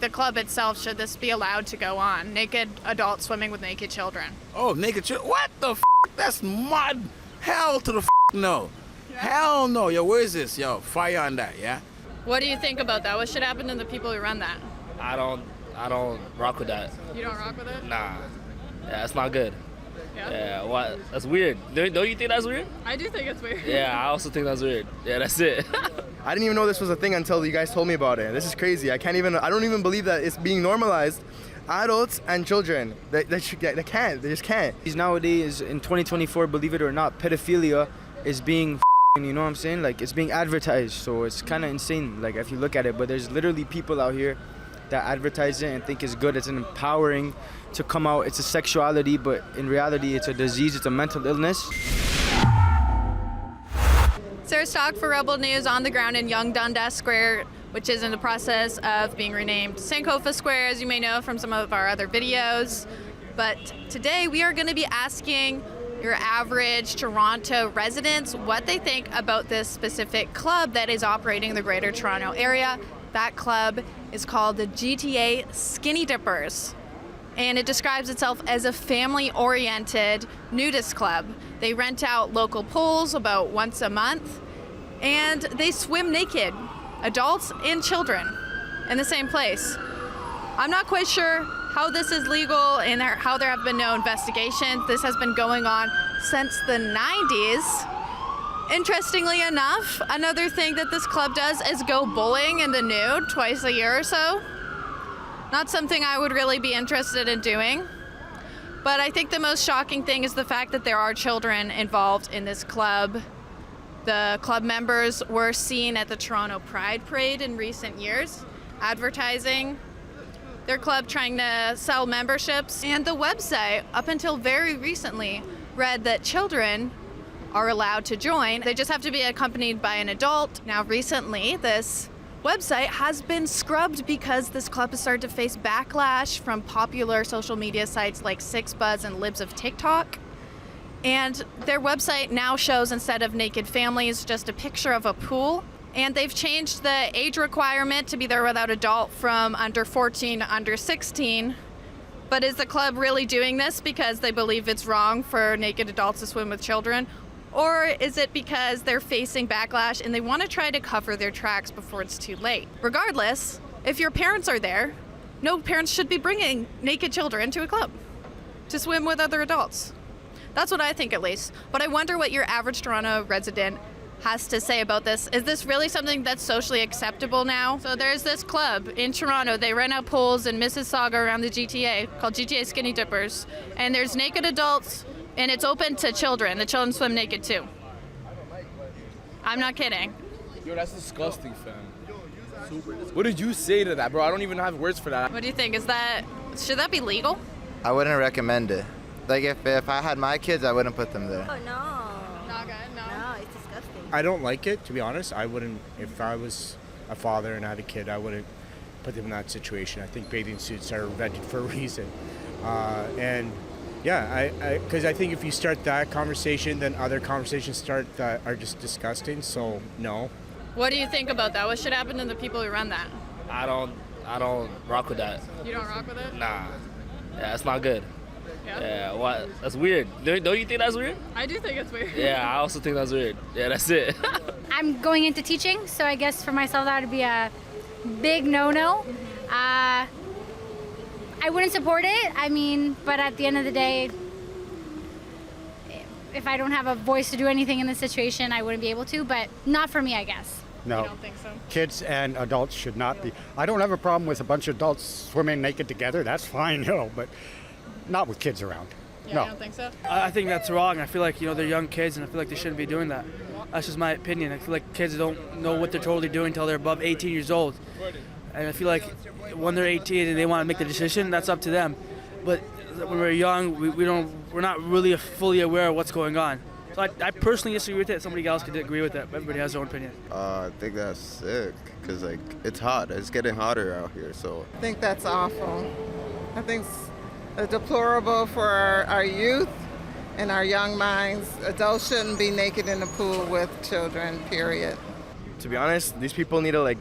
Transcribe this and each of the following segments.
the club itself, should this be allowed to go on? Naked adults swimming with naked children. Oh, naked children? What the f? That's mud. Hell to the f no. Yeah. Hell no. Yo, where is this? Yo, fire on that, yeah? What do you think about that? What should happen to the people who run that? I don't rock with that. You don't rock with it? Nah. Yeah, it's not good. Yeah? Yeah, what? That's weird. Don't you think that's weird? I do think it's weird. Yeah, I also think that's weird. Yeah, that's it. I didn't even know this was a thing until you guys told me about it. This is crazy. I don't even believe that it's being normalized. Adults and children, they just can't. Nowadays, in 2024, believe it or not, pedophilia is being, you know what I'm saying? Like, it's being advertised, so it's kind of insane, like, if you look at it. But there's literally people out here that advertise it and think it's good. It's an empowering to come out. It's a sexuality, but in reality, it's a disease. It's a mental illness. Sarah Stock for Rebel News, on the ground in Yonge Dundas Square, which is in the process of being renamed Sankofa Square, as you may know from some of our other videos. But today we are going to be asking your average Toronto residents what they think about this specific club that is operating in the Greater Toronto Area. That club is called the GTA Skinnydippers, and it describes itself as a family-oriented nudist club. They rent out local pools about once a month, and they swim naked, adults and children, in the same place. I'm not quite sure how this is legal and how there have been no investigations. This has been going on since the 90s. Interestingly enough, another thing that this club does is go bowling in the nude twice a year or so. Not something I would really be interested in doing. But I think the most shocking thing is the fact that there are children involved in this club. The club members were seen at the Toronto Pride Parade in recent years, advertising their club, trying to sell memberships. And the website, up until very recently, read that children are allowed to join. They just have to be accompanied by an adult. Now recently, this website has been scrubbed because this club has started to face backlash from popular social media sites like 6buzz and Libs of TikTok. And their website now shows, instead of naked families, just a picture of a pool. And they've changed the age requirement to be there without adult from under 14 to under 16. But is the club really doing this because they believe it's wrong for naked adults to swim with children? Or is it because they're facing backlash and they want to try to cover their tracks before it's too late? Regardless, if your parents are there, no parents should be bringing naked children to a club to swim with other adults. That's what I think, at least. But I wonder what your average Toronto resident has to say about this. Is this really something that's socially acceptable now? So there's this club in Toronto. They rent out pools in Mississauga around the GTA called GTA Skinnydippers. And there's naked adults, and it's open to children. The children swim naked too. I'm not kidding. Yo, that's disgusting, fam. What did you say to that, bro? I don't even have words for that. What do you think? Should that be legal? I wouldn't recommend it. Like, if I had my kids, I wouldn't put them there. Oh, no. Not good, no. No, it's disgusting. I don't like it, to be honest. I wouldn't, if I was a father and I had a kid, I wouldn't put them in that situation. I think bathing suits are invented for a reason. And yeah, because I think if you start that conversation, then other conversations start that are just disgusting, so no. What do you think about that? What should happen to the people who run that? I don't rock with that. You don't rock with it? Nah. Yeah, it's not good. Yeah? Yeah, what? That's weird. Don't you think that's weird? I do think it's weird. Yeah, I also think that's weird. Yeah, that's it. I'm going into teaching, so I guess for myself that would be a big no-no. I wouldn't support it, but at the end of the day, if I don't have a voice to do anything in this situation, I wouldn't be able to, but not for me, I guess. No. You don't think so? Kids and adults should not be. I don't have a problem with a bunch of adults swimming naked together. That's fine, but not with kids around. Yeah, no. You don't think so? I think that's wrong. I feel like, they're young kids, and I feel like they shouldn't be doing that. That's just my opinion. I feel like kids don't know what they're totally doing until they're above 18 years old. And I feel like when they're 18 and they want to make the decision, that's up to them. But when we're young, we're not really fully aware of what's going on. So I personally disagree with it. Somebody else could agree with it. Everybody has their own opinion. I think that's sick, because, it's hot. It's getting hotter out here, so. I think that's awful. I think it's deplorable for our youth and our young minds. Adults shouldn't be naked in the pool with children, period. To be honest, these people need to,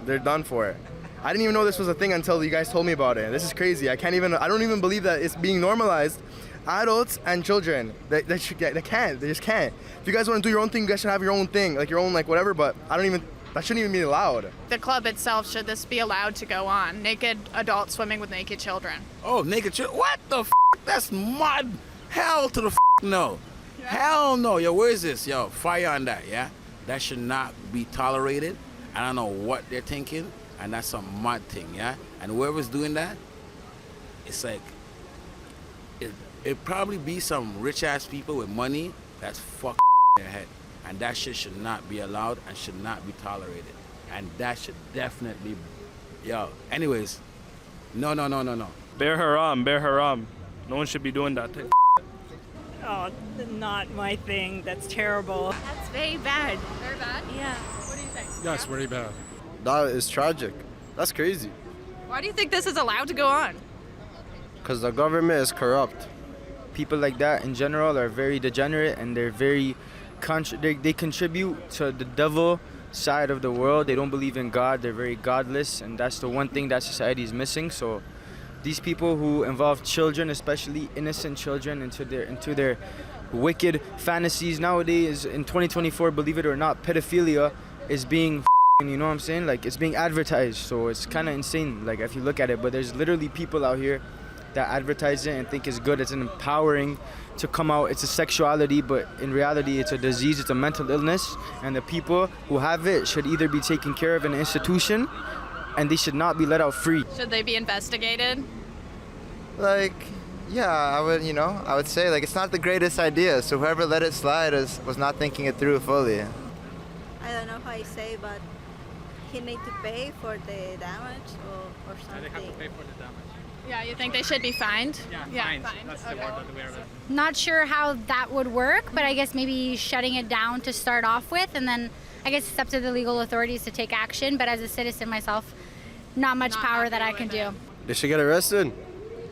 they're done for it. I didn't even know this was a thing until you guys told me about it. This is crazy. I don't even believe that it's being normalized. Adults and children, they just can't. If you guys want to do your own thing, you guys should have your own thing, like your own, like whatever, but that shouldn't even be allowed. The club itself, should this be allowed to go on? Naked adults swimming with naked children. Oh, naked children? What the f? That's mud. Hell to the f no. Yeah. Hell no. Yo, where is this? Yo, fire on that, yeah? That should not be tolerated. I don't know what they're thinking, and that's a mud thing, yeah? And whoever's doing that, it's like, it probably be some rich-ass people with money that's fucked in their head. And that shit should not be allowed and should not be tolerated. And that should definitely, yo. Anyways, no. Bear haram. No one should be doing that thing. Oh, not my thing. That's terrible. That's very bad. Very bad? Yeah. What do you think? That's very bad. That is tragic. That's crazy. Why do you think this is allowed to go on? Because the government is corrupt. People like that in general are very degenerate, and they're very they contribute to the devil side of the world. They don't believe in God. They're very godless, and that's the one thing that society is missing. So these people who involve children, especially innocent children, into their wicked fantasies nowadays in 2024, believe it or not, pedophilia is being you know what I'm saying? Like, it's being advertised, so it's kind of insane, like, if you look at it. But there's literally people out here that advertise it and think it's good, it's empowering to come out, it's a sexuality, but in reality it's a disease, it's a mental illness, and the people who have it should either be taken care of in an institution, and they should not be let out free. Should they be investigated? Like, yeah, I would say, like, it's not the greatest idea, so whoever let it slide was not thinking it through fully. I don't know how I say, but he need to pay for the damage or something. They have to pay for the damage. Yeah, you think they should be fined? Yeah, fined. That's the word that we are. Not sure how that would work, but I guess maybe shutting it down to start off with, and then I guess it's up to the legal authorities to take action. But as a citizen myself, not much power that I can do. They should get arrested.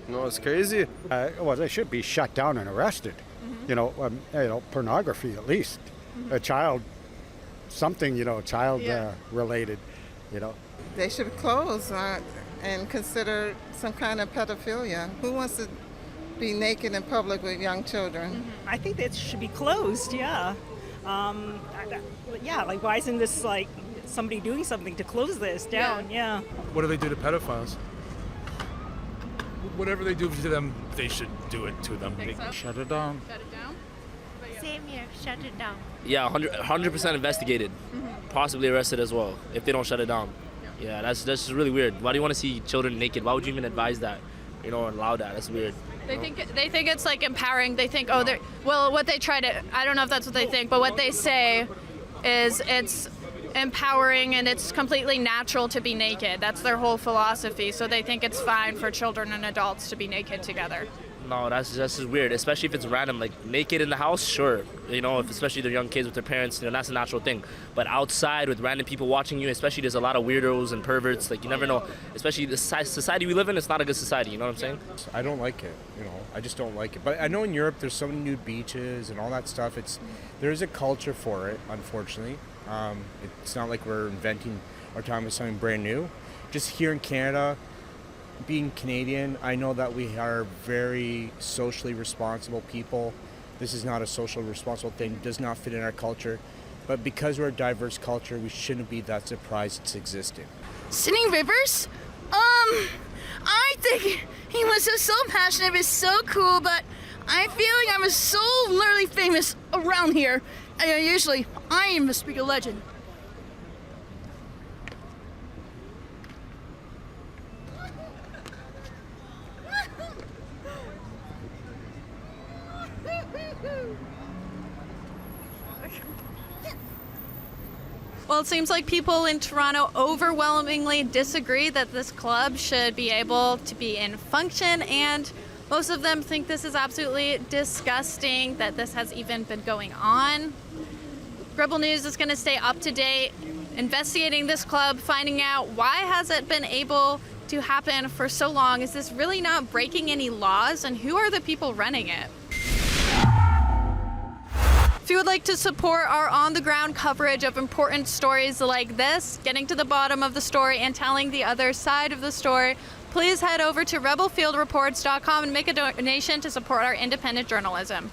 No, it's crazy. Well, they should be shut down and arrested. Pornography at least. A child, something, child related, They should close and consider some kind of pedophilia. Who wants to be naked in public with young children? I think that should be closed, yeah. Yeah, like, why isn't this, like, somebody doing something to close this down? Yeah. What do they do to pedophiles? Whatever they do to them, they should do it to them. Think so? Shut it down. Shut it down? Same here, shut it down. Yeah, 100% investigated. Possibly arrested as well if they don't shut it down. Yeah, that's just really weird. Why do you want to see children naked? Why would you even advise that? Allow that? That's weird. They think it's like empowering. They think, what they try to, I don't know if that's what they think, but what they say is it's empowering and it's completely natural to be naked. That's their whole philosophy. So they think it's fine for children and adults to be naked together. No, that's just weird, especially if it's random. Like, naked in the house, sure. If especially they're young kids with their parents, that's a natural thing. But outside with random people watching you, especially there's a lot of weirdos and perverts. Like, you never know. Especially the society we live in, it's not a good society. You know what I'm saying? I don't like it. I just don't like it. But I know in Europe there's so many nude beaches and all that stuff. There's a culture for it, unfortunately. It's not like we're inventing or talking about something brand new. Just here in Canada, being Canadian, I know that we are very socially responsible people. This is not a socially responsible thing. It does not fit in our culture. But because we're a diverse culture, we shouldn't be that surprised it's existing. Skinnydippers? I think he was so passionate. It's so cool, but I feel like I'm so literally famous around here. Usually, I am a speaker legend. Well, it seems like people in Toronto overwhelmingly disagree that this club should be able to be in function, and most of them think this is absolutely disgusting that this has even been going on. Rebel News is going to stay up to date, investigating this club, finding out why has it been able to happen for so long. Is this really not breaking any laws, and who are the people running it? If you would like to support our on-the-ground coverage of important stories like this, getting to the bottom of the story and telling the other side of the story, please head over to rebelfieldreports.com and make a donation to support our independent journalism.